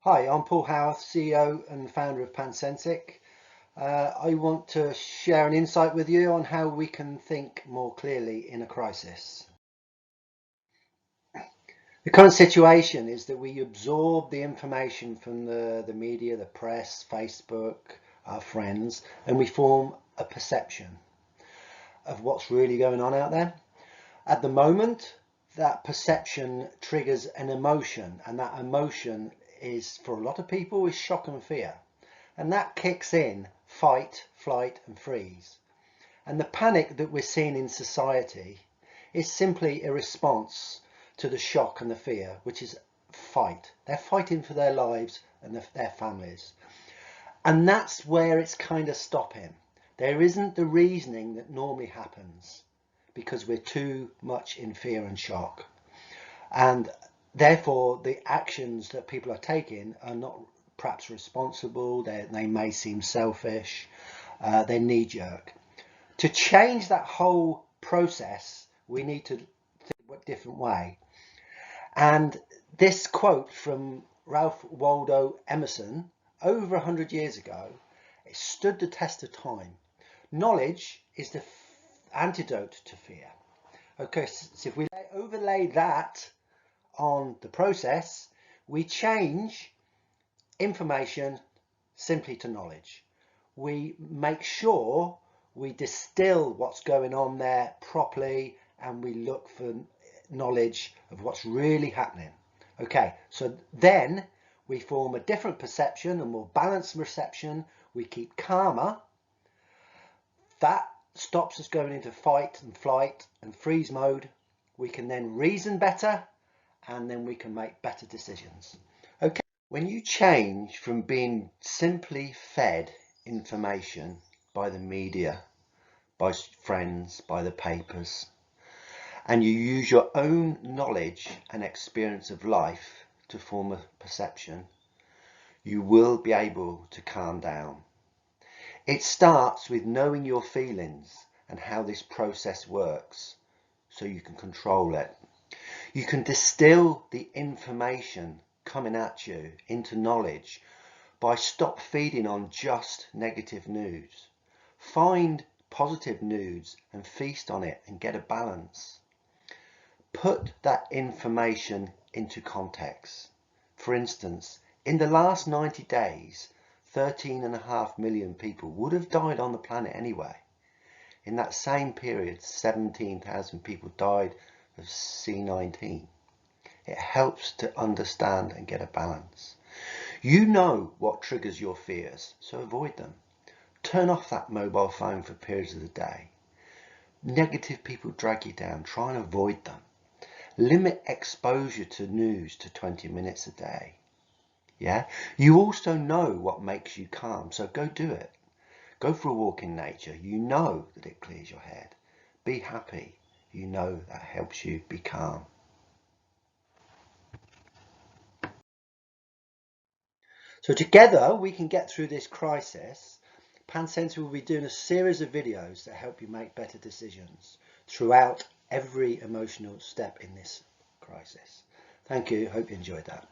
Hi, I'm Paul Howarth, CEO and founder of Pancentric. I want to share an insight with you on how we can think more clearly in a crisis. The current situation is that we absorb the information from the media, the press, Facebook, our friends, and we form a perception of what's really going on out there. At the moment, that perception triggers an emotion, and that emotion is, for a lot of people, is shock and fear. And that kicks in fight, flight and freeze. And the panic that we're seeing in society is simply a response to the shock and the fear, which is fight. They're fighting for their lives and their families. And that's where it's kind of stopping. There isn't the reasoning that normally happens because we're too much in fear and shock. And therefore the actions that people are taking are not perhaps responsible, they may seem selfish, they're knee-jerk. To change that whole process, we need to think a different way. And this quote from Ralph Waldo Emerson, over 100 years ago, it stood the test of time. Knowledge is the antidote to fear. Okay, so if we overlay that on the process, we change information simply to knowledge. We make sure we distill what's going on there properly and we look for knowledge of what's really happening. Okay, so then we form a different perception, a more balanced perception. We keep calmer. That stops us going into fight and flight and freeze mode. We can then reason better and then we can make better decisions. Okay. When you change from being simply fed information by the media, by friends, by the papers, and you use your own knowledge and experience of life to form a perception, you will be able to calm down. It starts with knowing your feelings and how this process works so you can control it. You can distill the information coming at you into knowledge by stop feeding on just negative news. Find positive news and feast on it and get a balance. Put that information into context. For instance, in the last 90 days, 13.5 million people would have died on the planet anyway. In that same period, 17,000 people died of C-19. It helps to understand and get a balance. You know what triggers your fears, so avoid them. Turn off that mobile phone for periods of the day. Negative people drag you down, try and avoid them. Limit exposure to news to 20 minutes a day. Yeah, you also know what makes you calm, so go do it. Go for a walk in nature. You know that it clears your head. Be happy. You know that helps you be calm. So together we can get through this crisis. Pancentric will be doing a series of videos that help you make better decisions throughout every emotional step in this crisis. Thank you. Hope you enjoyed that.